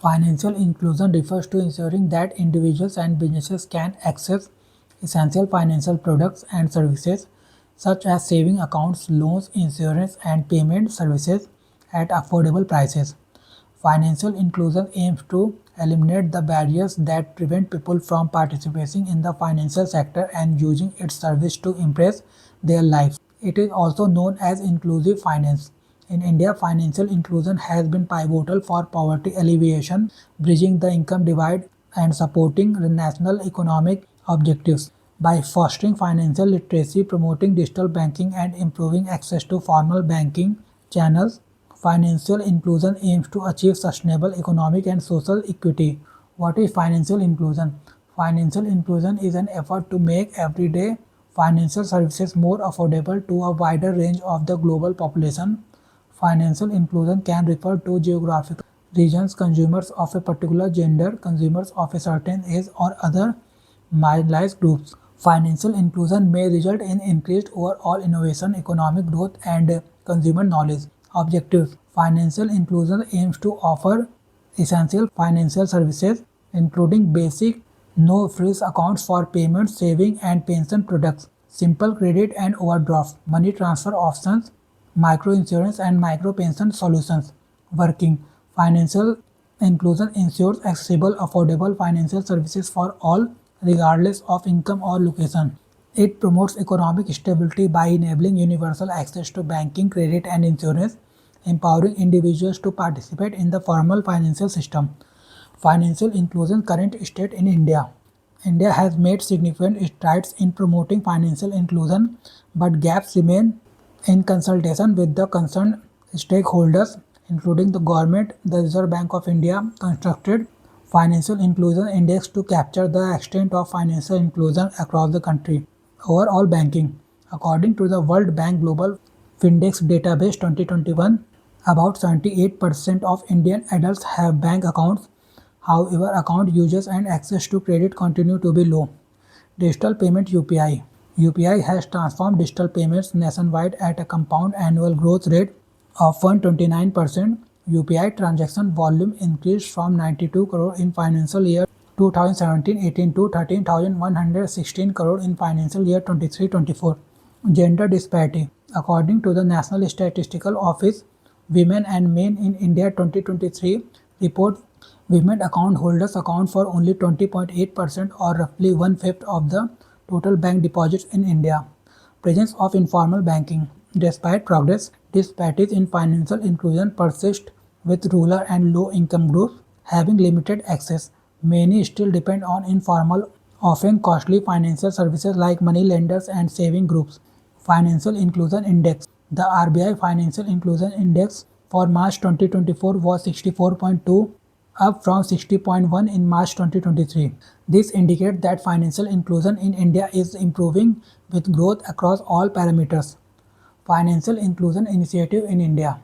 Financial inclusion refers to ensuring that individuals and businesses can access essential financial products and services such as saving accounts, loans, insurance, and payment services at affordable prices. Financial inclusion aims to eliminate the barriers that prevent people from participating in the financial sector and using its service to improve their lives. It is also known as inclusive finance. In India, financial inclusion has been pivotal for poverty alleviation, bridging the income divide, and supporting the national economic objectives. By fostering financial literacy, promoting digital banking, and improving access to formal banking channels, financial inclusion aims to achieve sustainable economic and social equity. What is financial inclusion? Financial inclusion is an effort to make everyday financial services more affordable to a wider range of the global population. Financial inclusion can refer to geographical regions, consumers of a particular gender, consumers of a certain age, or other marginalized groups. Financial inclusion may result in increased overall innovation, economic growth, and consumer knowledge. Objectives: financial inclusion aims to offer essential financial services, including basic no frills accounts for payments, saving, and pension products, simple credit and overdraft, money transfer options, micro insurance, and micro pension solutions. Working: financial inclusion ensures accessible, affordable financial services for all, regardless of income or location. It promotes economic stability by enabling universal access to banking, credit, and insurance, empowering individuals to participate in the formal financial system. Financial inclusion current state in India. India has made significant strides in promoting financial inclusion, but gaps remain. In consultation with the concerned stakeholders, including the government, the Reserve Bank of India constructed Financial Inclusion Index to capture the extent of financial inclusion across the country. Overall banking. According to the World Bank Global Findex Database 2021, about 78% of Indian adults have bank accounts. However, account users and access to credit continue to be low. Digital payment UPI. UPI has transformed digital payments nationwide at a compound annual growth rate of 129%. UPI transaction volume increased from 92 crore in financial year 2017-18 to 13,116 crore in financial year 23-24. Gender disparity. According to the National Statistical Office, women and men in India 2023 report women account holders account for only 20.8% or roughly one-fifth of the total bank deposits in India. Presence of informal banking. Despite progress, disparities in financial inclusion persist with rural and low-income groups having limited access. Many still depend on informal, often costly financial services like money lenders and saving groups. Financial Inclusion Index. The RBI Financial Inclusion Index for March 2024 was 64.2, up from 60.1 in March 2023. This indicates that financial inclusion in India is improving with growth across all parameters. Financial Inclusion Initiative in India.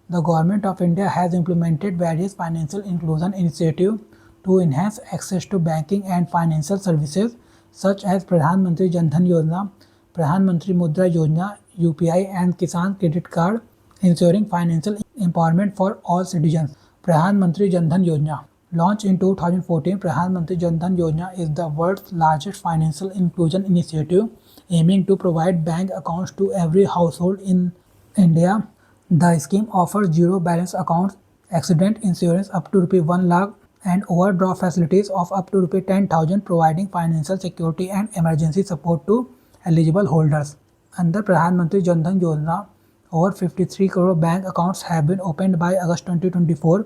The Government of India has implemented various financial inclusion initiatives to enhance access to banking and financial services such as Pradhan Mantri Jan Dhan Yojana, Pradhan Mantri Mudra Yojana, UPI, and Kisan Credit Card, ensuring financial empowerment for all citizens. Pradhan Mantri Jan Dhan Yojana. Launched in 2014, Pradhan Mantri Jan Dhan Yojana is the world's largest financial inclusion initiative, aiming to provide bank accounts to every household in India. The scheme offers zero balance accounts, accident insurance up to ₹1 lakh, and overdraft facilities of up to ₹10,000, providing financial security and emergency support to eligible holders. Under Pradhan Mantri Jan Dhan Yojana, over 53 crore bank accounts have been opened by August 2024,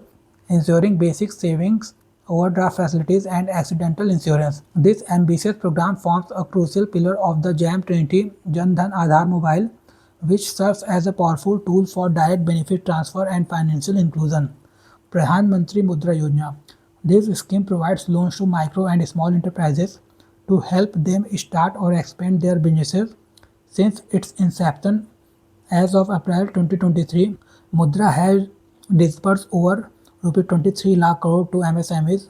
ensuring basic savings, overdraft facilities, and accidental insurance. This ambitious program forms a crucial pillar of the JAM Trinity Jan Dhan Aadhaar Mobile, which serves as a powerful tool for direct benefit transfer and financial inclusion. Pradhan Mantri Mudra Yojana. This scheme provides loans to micro and small enterprises to help them start or expand their businesses. Since its inception, as of April 2023, Mudra has disbursed over ₹23 lakh crore to MSMEs,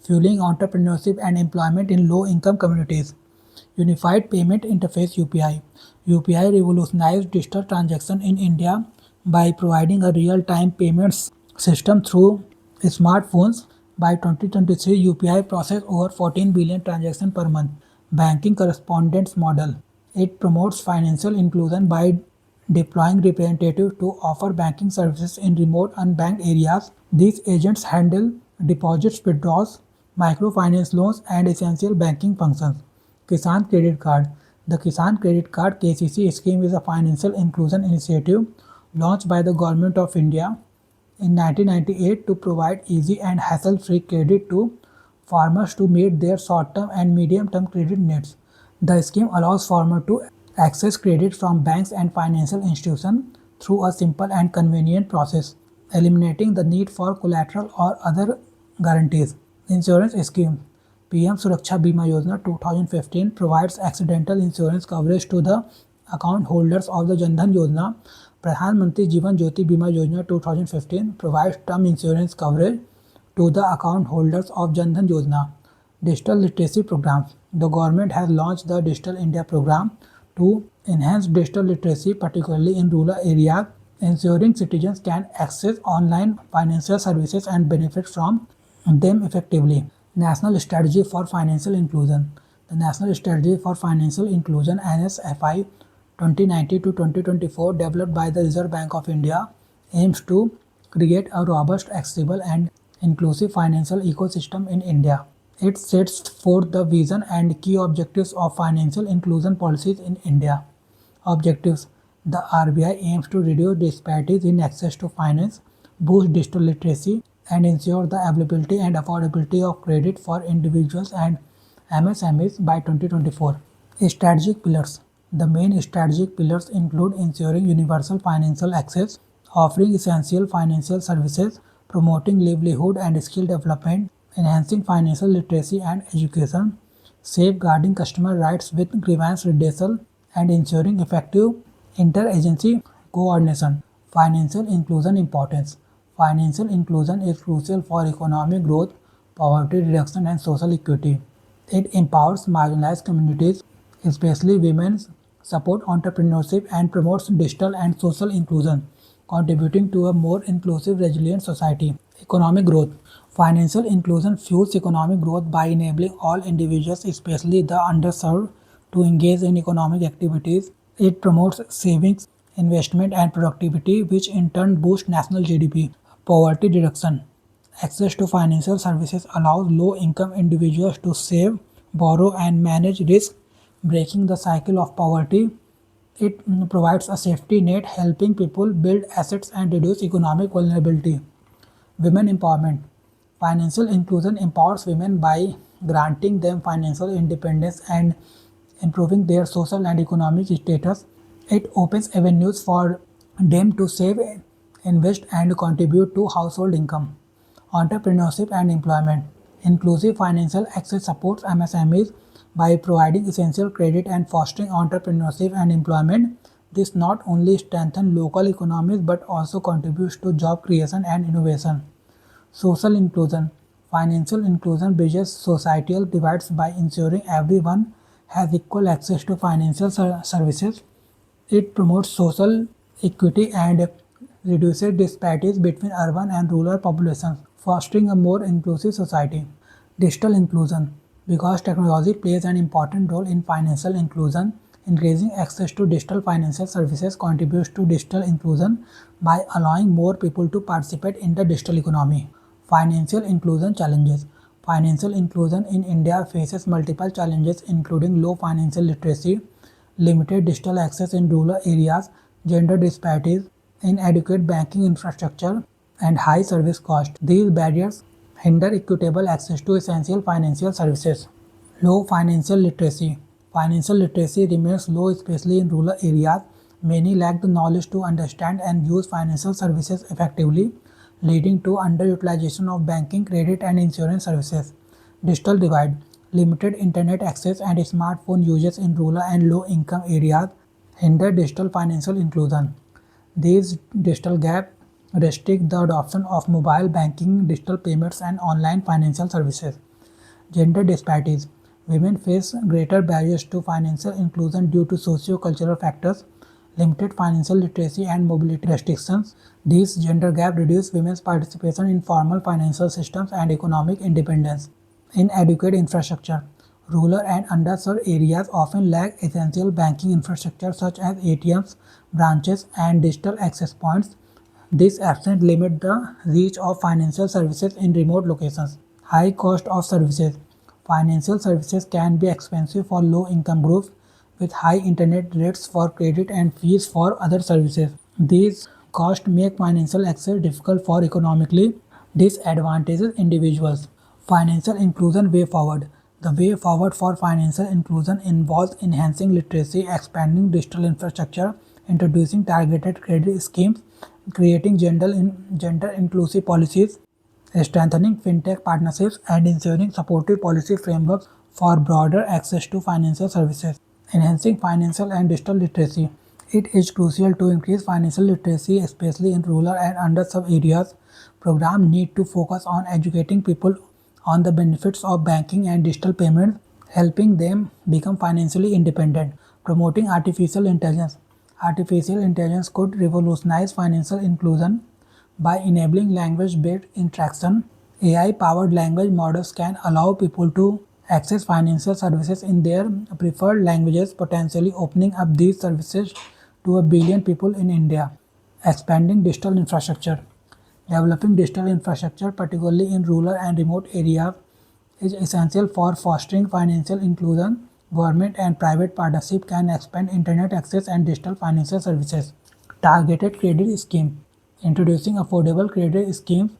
fueling entrepreneurship and employment in low-income communities. Unified Payment Interface UPI. UPI revolutionized digital transaction in India by providing a real-time payments system through smartphones, By 2023, UPI processed over 14 billion transactions per month. Banking correspondence model. It promotes financial inclusion by deploying representatives to offer banking services in remote unbanked areas. These agents handle deposits, withdrawals, microfinance loans, and essential banking functions. Kisan Credit Card. The Kisan Credit Card (KCC) scheme is a financial inclusion initiative launched by the Government of India in 1998 to provide easy and hassle-free credit to farmers to meet their short-term and medium-term credit needs. The scheme allows farmers to access credit from banks and financial institutions through a simple and convenient process, eliminating the need for collateral or other guarantees. Insurance scheme. PM Suraksha Bima Yojana 2015 provides accidental insurance coverage to the account holders of the Jan Dhan Yojana. Pradhan Mantri Jeevan Jyoti Bima Yojana 2015 provides term insurance coverage to the account holders of Jan Dhan Yojana. Digital literacy programs. The government has launched the Digital India program to enhance digital literacy, particularly in rural areas, ensuring citizens can access online financial services and benefit from them effectively. National Strategy for Financial Inclusion. The National Strategy for Financial Inclusion (NSFI) 2019 to 2024, developed by the Reserve Bank of India, aims to create a robust, accessible, and inclusive financial ecosystem in India. It sets forth the vision and key objectives of financial inclusion policies in India. Objectives. The RBI aims to reduce disparities in access to finance, boost digital literacy, and ensure the availability and affordability of credit for individuals and MSMEs by 2024. Strategic pillars. The main strategic pillars include ensuring universal financial access, offering essential financial services, promoting livelihood and skill development, enhancing financial literacy and education, safeguarding customer rights with grievance redressal, and ensuring effective interagency coordination. Financial inclusion importance. Financial inclusion is crucial for economic growth, poverty reduction, and social equity. It empowers marginalized communities, especially women, supports entrepreneurship, and promotes digital and social inclusion, contributing to a more inclusive, resilient society. Economic growth. Financial inclusion fuels economic growth by enabling all individuals, especially the underserved, to engage in economic activities. It promotes savings, investment, and productivity, which in turn boosts national GDP. Poverty reduction. Access to financial services allows low-income individuals to save, borrow, and manage risk, breaking the cycle of poverty. It provides a safety net, helping people build assets and reduce economic vulnerability. Women empowerment. Financial inclusion empowers women by granting them financial independence and improving their social and economic status. It opens avenues for them to save, invest, and contribute to household income. Entrepreneurship and employment. Inclusive financial access supports MSMEs by providing essential credit and fostering entrepreneurship and employment. This not only strengthens local economies but also contributes to job creation and innovation. Social inclusion. Financial inclusion bridges societal divides by ensuring everyone has equal access to financial services. It promotes social equity and reduces disparities between urban and rural populations, fostering a more inclusive society. Digital inclusion. Because technology plays an important role in financial inclusion, increasing access to digital financial services contributes to digital inclusion by allowing more people to participate in the digital economy. Financial inclusion challenges. Financial inclusion in India faces multiple challenges including low financial literacy, limited digital access in rural areas, gender disparities, inadequate banking infrastructure, and high service costs. These barriers hinder equitable access to essential financial services. Low financial literacy. Financial literacy remains low, especially in rural areas. Many lack the knowledge to understand and use financial services effectively, leading to underutilization of banking, credit, and insurance services. Digital divide. Limited internet access and smartphone usage in rural and low-income areas hinder digital financial inclusion. These digital gaps restrict the adoption of mobile banking, digital payments, and online financial services. Gender disparities. Women face greater barriers to financial inclusion due to socio-cultural factors. limited financial literacy and mobility restrictions. These gender gap reduce women's participation in formal financial systems and economic independence. Inadequate infrastructure. Rural and underserved areas often lack essential banking infrastructure such as ATMs, branches, and digital access points. This absence limits the reach of financial services in remote locations. High cost of services. Financial services can be expensive for low-income groups with high internet rates for credit and fees for other services. These costs make financial access difficult for economically disadvantaged individuals. Financial inclusion way forward. The way forward for financial inclusion involves enhancing literacy, expanding digital infrastructure, introducing targeted credit schemes, creating gender inclusive policies, strengthening fintech partnerships, and ensuring supportive policy frameworks for broader access to financial services. Enhancing financial and digital literacy. It is crucial to increase financial literacy, especially in rural and underserved areas. Programs need to focus on educating people on the benefits of banking and digital payments, helping them become financially independent. Promoting artificial intelligence. Artificial intelligence could revolutionize financial inclusion by enabling language-based interaction. AI-powered language models can allow people to access financial services in their preferred languages, potentially opening up these services to a billion people in India. Expanding digital infrastructure. Developing digital infrastructure, particularly in rural and remote areas, is essential for fostering financial inclusion. Government and private partnership can expand internet access and digital financial services. Targeted credit scheme. Introducing affordable credit schemes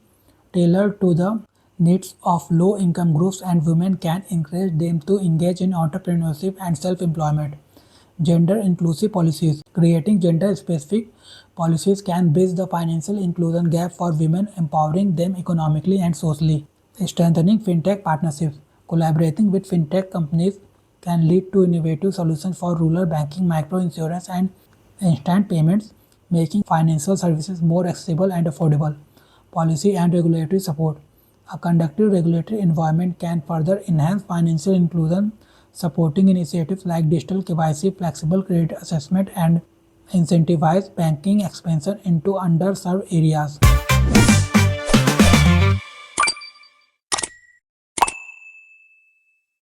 tailored to the needs of low-income groups and women can encourage them to engage in entrepreneurship and self-employment. Gender inclusive policies. Creating gender specific policies can bridge the financial inclusion gap for women, empowering them economically and socially. Strengthening fintech partnerships. Collaborating with fintech companies can lead to innovative solutions for rural banking, microinsurance, and instant payments, making financial services more accessible and affordable. Policy and regulatory support. A conducive regulatory environment can further enhance financial inclusion, supporting initiatives like digital KYC, flexible credit assessment, and incentivize banking expansion into underserved areas.